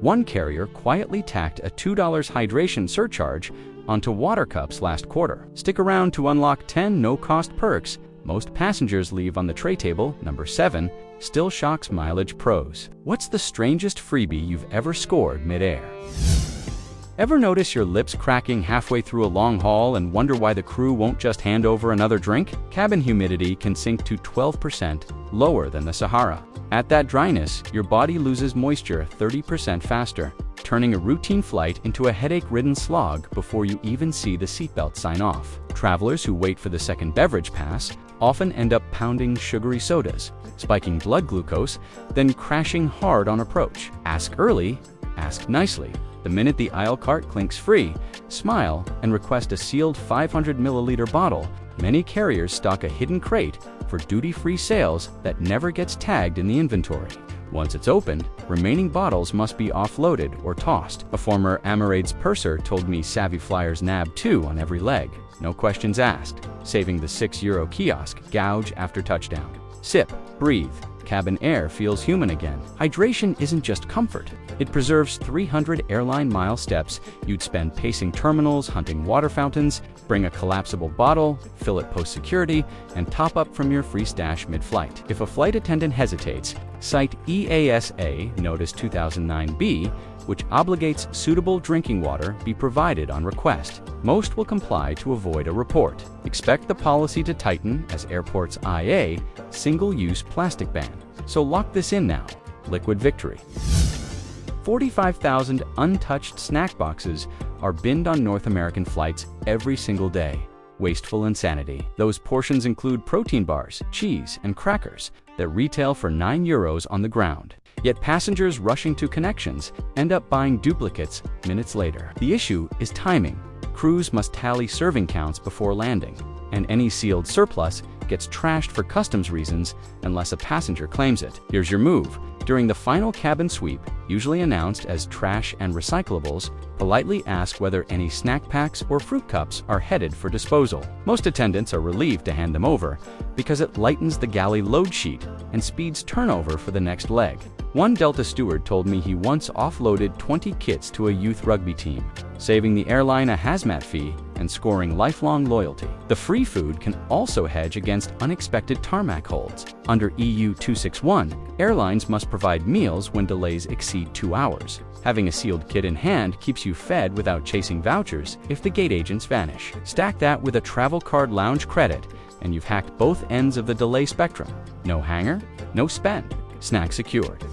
One carrier quietly tacked a $2 hydration surcharge onto water cups last quarter. Stick around to unlock 10 no-cost perks most passengers leave on the tray table. Number 7 still shocks mileage pros. What's the strangest freebie you've ever scored mid-air? Ever notice your lips cracking halfway through a long haul and wonder why the crew won't just hand over another drink? Cabin humidity can sink to 12% lower than the Sahara. At that dryness, your body loses moisture 30% faster, turning a routine flight into a headache-ridden slog before you even see the seatbelt sign off. Travelers who wait for the second beverage pass often end up pounding sugary sodas, spiking blood glucose, then crashing hard on approach. Ask early, ask nicely. The minute the aisle cart clinks free, smile and request a sealed 500 milliliter bottle. Many carriers stock a hidden crate for duty-free sales that never gets tagged in the inventory. Once it's opened, remaining bottles must be offloaded or tossed. A former Emirates purser told me savvy flyers nab 2 on every leg. No questions asked, saving the €6 kiosk gouge after touchdown. Sip, breathe. Cabin air feels human again. Hydration isn't just comfort. It preserves 300 airline mile steps you'd spend pacing terminals, hunting water fountains. Bring a collapsible bottle, fill it post-security, and top up from your free stash mid-flight. If a flight attendant hesitates, cite EASA Notice 2009-B, which obligates suitable drinking water be provided on request. Most will comply to avoid a report. Expect the policy to tighten as airports IA single-use plastic ban. So lock this in now. Liquid victory. 45,000 untouched snack boxes are binned on North American flights every single day. Wasteful insanity. Those portions include protein bars, cheese, and crackers that retail for €9 on the ground. Yet passengers rushing to connections end up buying duplicates minutes later. The issue is timing. Crews must tally serving counts before landing, and any sealed surplus gets trashed for customs reasons unless a passenger claims it. Here's your move. During the final cabin sweep, usually announced as trash and recyclables, politely ask whether any snack packs or fruit cups are headed for disposal. Most attendants are relieved to hand them over because it lightens the galley load sheet and speeds turnover for the next leg. One Delta steward told me he once offloaded 20 kits to a youth rugby team, saving the airline a hazmat fee and scoring lifelong loyalty. The free food can also hedge against unexpected tarmac holds. Under EU 261, airlines must provide meals when delays exceed 2 hours. Having a sealed kit in hand keeps you fed without chasing vouchers if the gate agents vanish. Stack that with a travel card lounge credit, and you've hacked both ends of the delay spectrum. No hanger, no spend. Snack secured.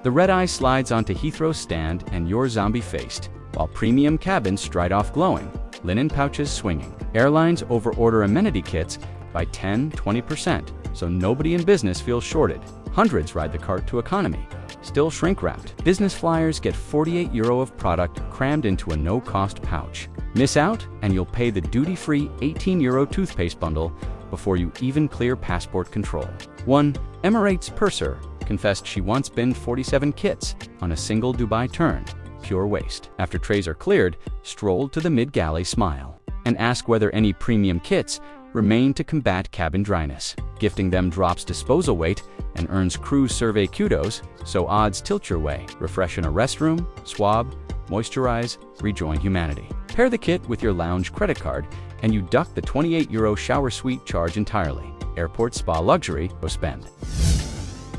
The red-eye slides onto Heathrow's stand and you're zombie-faced, while premium cabins stride off glowing, linen pouches swinging. Airlines overorder amenity kits by 10–20%, so nobody in business feels shorted. Hundreds ride the cart to economy, still shrink-wrapped. Business flyers get €48 of product crammed into a no-cost pouch. Miss out, and you'll pay the duty-free €18 toothpaste bundle before you even clear passport control. One Emirates purser confessed she once binned 47 kits on a single Dubai turn. Pure waste. After trays are cleared, strolled to the mid-galley smile and ask whether any premium kits remain to combat cabin dryness. Gifting them drops disposal weight and earns crew survey kudos, so odds tilt your way. Refresh in a restroom, swab, moisturize, rejoin humanity. Pair the kit with your lounge credit card and you duck the €28 shower suite charge entirely. Airport spa luxury, go spend.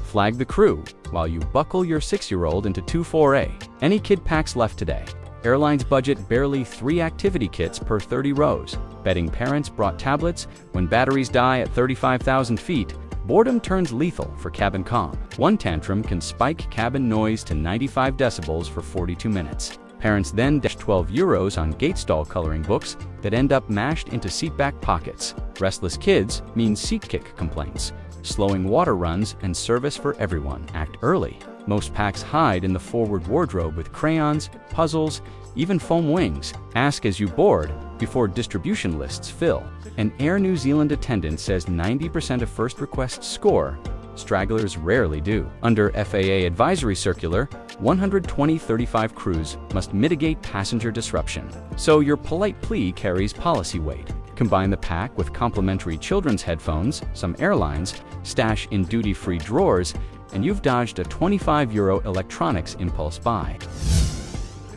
Flag the crew while you buckle your 6-year-old into 2-4A. Any kid packs left today. Airlines budget barely 3 activity kits per 30 rows. Betting parents brought tablets when batteries die at 35,000 feet. Boredom turns lethal for cabin comm. One tantrum can spike cabin noise to 95 decibels for 42 minutes. Parents then dash €12 on gate stall coloring books that end up mashed into seatback pockets. Restless kids mean seat kick complaints, slowing water runs and service for everyone. Act early. Most packs hide in the forward wardrobe with crayons, puzzles, even foam wings. Ask as you board before distribution lists fill. An Air New Zealand attendant says 90% of first requests score. Stragglers rarely do. Under FAA advisory circular, 120/35 crews must mitigate passenger disruption. So your polite plea carries policy weight. Combine the pack with complimentary children's headphones, some airlines stash in duty-free drawers, and you've dodged a €25 electronics impulse buy.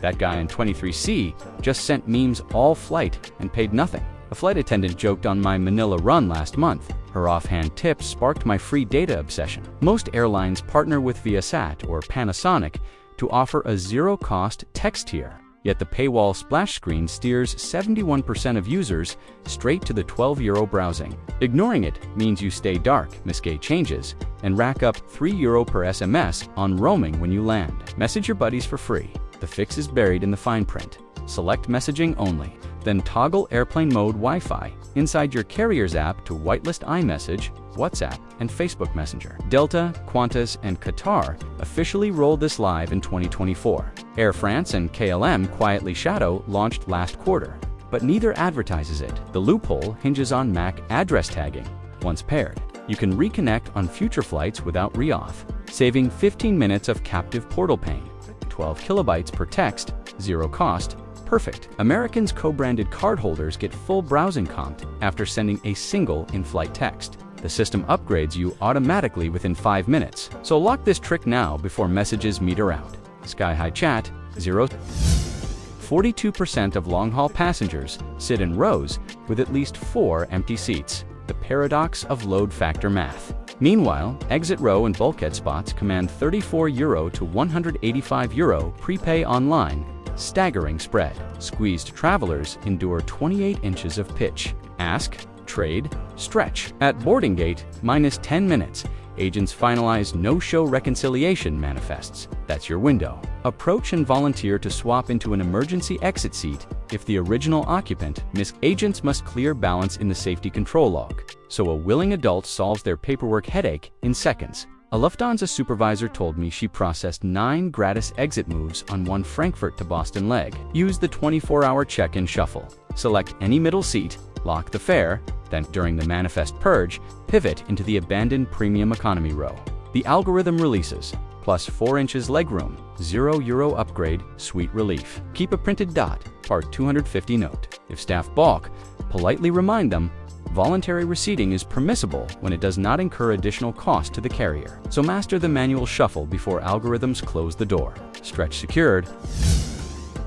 That guy in 23C just sent memes all flight and paid nothing. A flight attendant joked on my Manila run last month. Her offhand tips sparked my free data obsession. Most airlines partner with Viasat or Panasonic to offer a zero-cost text tier. Yet the paywall splash screen steers 71% of users straight to the €12 browsing. Ignoring it means you stay dark, miss gate changes, and rack up €3 per SMS on roaming when you land. Message your buddies for free. The fix is buried in the fine print. Select messaging only. Then toggle airplane mode Wi-Fi inside your carrier's app to whitelist iMessage, WhatsApp, and Facebook Messenger. Delta, Qantas, and Qatar officially rolled this live in 2024. Air France and KLM quietly shadow launched last quarter, but neither advertises it. The loophole hinges on MAC address tagging. Once paired, you can reconnect on future flights without re-auth, saving 15 minutes of captive portal pain. 12 kilobytes per text, zero cost. Perfect. Americans' co-branded cardholders get full browsing comped after sending a single in-flight text. The system upgrades you automatically within 5 minutes. So lock this trick now before messages meter out. Sky High Chat, 42% of long-haul passengers sit in rows with at least 4 empty seats. The paradox of load factor math. Meanwhile, exit row and bulkhead spots command €34 to €185 prepay online. Staggering spread. Squeezed travelers endure 28 inches of pitch. Ask, trade, stretch. At boarding gate, minus 10 minutes. Agents finalize no-show reconciliation manifests. That's your window. Approach and volunteer to swap into an emergency exit seat if the original occupant missed. Agents must clear balance in the safety control log, so a willing adult solves their paperwork headache in seconds. A Lufthansa supervisor told me she processed 9 gratis exit moves on one Frankfurt to Boston leg. Use the 24-hour check-in shuffle. Select any middle seat, lock the fare, then during the manifest purge, pivot into the abandoned premium economy row. The algorithm releases, plus 4 inches legroom, €0 upgrade, sweet relief. Keep a printed dot, part 250 note. If staff balk, politely remind them, voluntary reseating is permissible when it does not incur additional cost to the carrier. So master the manual shuffle before algorithms close the door. Stretch secured.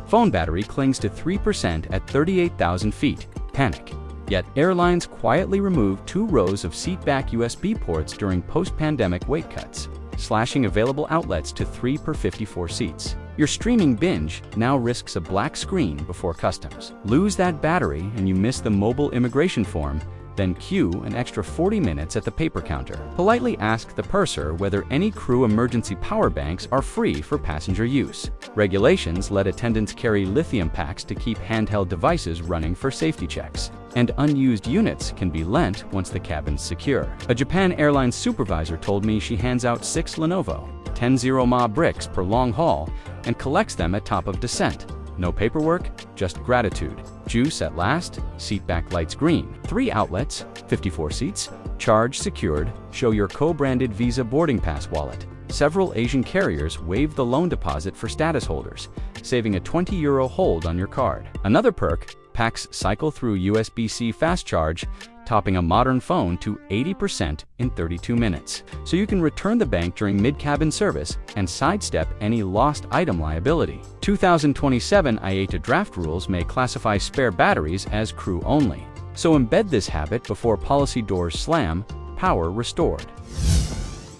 Phone battery clings to 3% at 38,000 feet. Panic. Yet airlines quietly remove 2 rows of seatback USB ports during post-pandemic weight cuts, slashing available outlets to 3 per 54 seats. Your streaming binge now risks a black screen before customs. Lose that battery and you miss the mobile immigration form, then queue an extra 40 minutes at the paper counter. Politely ask the purser whether any crew emergency power banks are free for passenger use. Regulations let attendants carry lithium packs to keep handheld devices running for safety checks. And unused units can be lent once the cabin's secure. A Japan Airlines supervisor told me she hands out 6 Lenovo 10 mAh bricks per long haul and collects them at top of descent. No paperwork, just gratitude. Juice at last, seatback lights green. 3 outlets, 54 seats, charge secured, show your co-branded Visa boarding pass wallet. Several Asian carriers waive the loan deposit for status holders, saving a €20 hold on your card. Another perk, packs cycle through USB-C fast charge, topping a modern phone to 80% in 32 minutes. So you can return the bank during mid-cabin service and sidestep any lost item liability. 2027 IATA draft rules may classify spare batteries as crew only. So embed this habit before policy doors slam, power restored.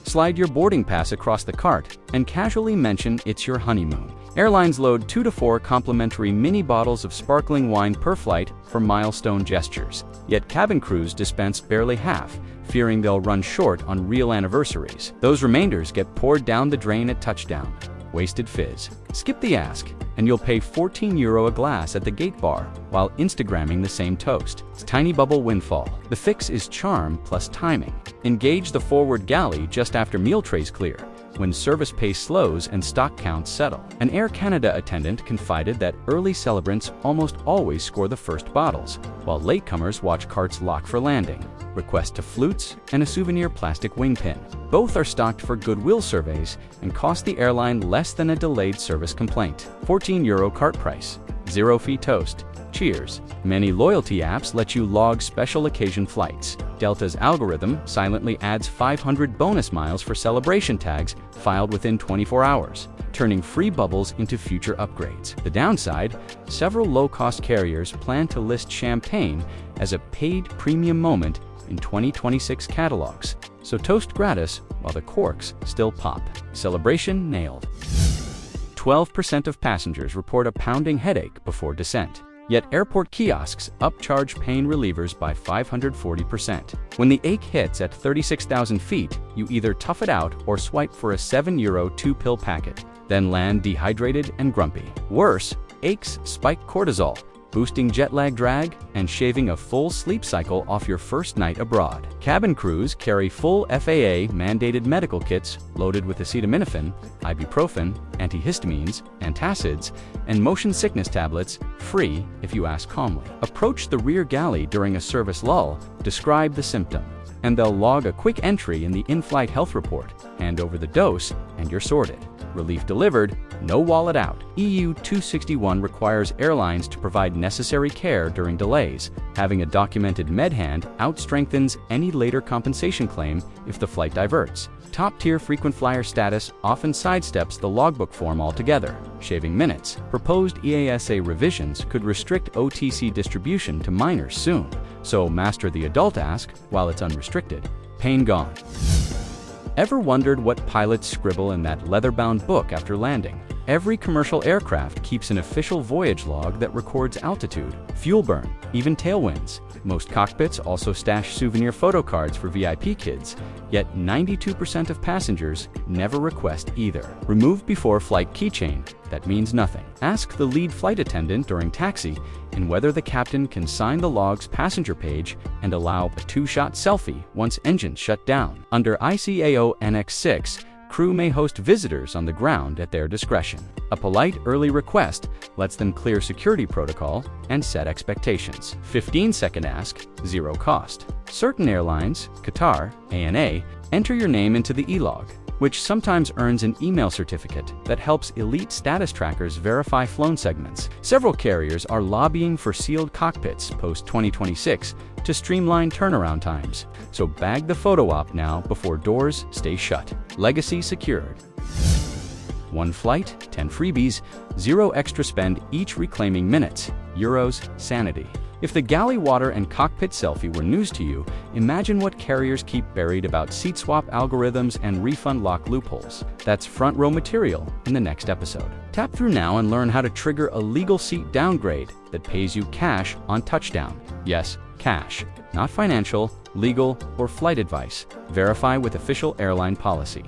Slide your boarding pass across the cart and casually mention it's your honeymoon. Airlines load 2 to 4 complimentary mini bottles of sparkling wine per flight for milestone gestures. Yet cabin crews dispense barely half, fearing they'll run short on real anniversaries. Those remainders get poured down the drain at touchdown. Wasted fizz. Skip the ask, and you'll pay €14 a glass at the gate bar while Instagramming the same toast. It's tiny bubble windfall. The fix is charm plus timing. Engage the forward galley just after meal trays clear, when service pace slows and stock counts settle. An Air Canada attendant confided that early celebrants almost always score the first bottles, while latecomers watch carts lock for landing. Request to flutes and a souvenir plastic wing pin. Both are stocked for goodwill surveys and cost the airline less than a delayed service complaint. €14 cart price. 0-fee toast. Cheers! Many loyalty apps let you log special occasion flights. Delta's algorithm silently adds 500 bonus miles for celebration tags filed within 24 hours, turning free bubbles into future upgrades. The downside, several low-cost carriers plan to list champagne as a paid premium moment in 2026 catalogs, so toast gratis while the corks still pop. Celebration nailed. 12% of passengers report a pounding headache before descent. Yet airport kiosks upcharge pain relievers by 540%. When the ache hits at 36,000 feet, you either tough it out or swipe for a €7 2-pill packet, then land dehydrated and grumpy. Worse, aches spike cortisol, boosting jet lag drag and shaving a full sleep cycle off your first night abroad. Cabin crews carry full FAA-mandated medical kits loaded with acetaminophen, ibuprofen, antihistamines, antacids, and motion sickness tablets, free if you ask calmly. Approach the rear galley during a service lull, describe the symptom, and they'll log a quick entry in the in-flight health report, hand over the dose, and you're sorted. Relief delivered, no wallet out. EU 261 requires airlines to provide necessary care during delays. Having a documented med hand outstrengthens any later compensation claim if the flight diverts. Top-tier frequent flyer status often sidesteps the logbook form altogether, shaving minutes. Proposed EASA revisions could restrict OTC distribution to minors soon, so master the adult ask while it's unrestricted. Pain gone. Ever wondered what pilots scribble in that leather-bound book after landing? Every commercial aircraft keeps an official voyage log that records altitude, fuel burn, even tailwinds. Most cockpits also stash souvenir photo cards for VIP kids, yet 92% of passengers never request either. Remove before flight keychain. That means nothing. Ask the lead flight attendant during taxi and whether the captain can sign the log's passenger page and allow a 2-shot selfie once engines shut down. Under ICAO Annex 6, crew may host visitors on the ground at their discretion. A polite early request lets them clear security protocol and set expectations. 15-second ask, zero cost. Certain airlines, Qatar, ANA, enter your name into the e-log, which sometimes earns an email certificate that helps elite status trackers verify flown segments. Several carriers are lobbying for sealed cockpits post-2026 to streamline turnaround times, so bag the photo op now before doors stay shut. Legacy secured. 1 flight, 10 freebies, 0 extra spend each reclaiming minutes. Euros, sanity. If the galley water and cockpit selfie were news to you, imagine what carriers keep buried about seat swap algorithms and refund lock loopholes. That's front row material in the next episode. Tap through now and learn how to trigger a legal seat downgrade that pays you cash on touchdown. Yes, cash, not financial, legal, or flight advice. Verify with official airline policy.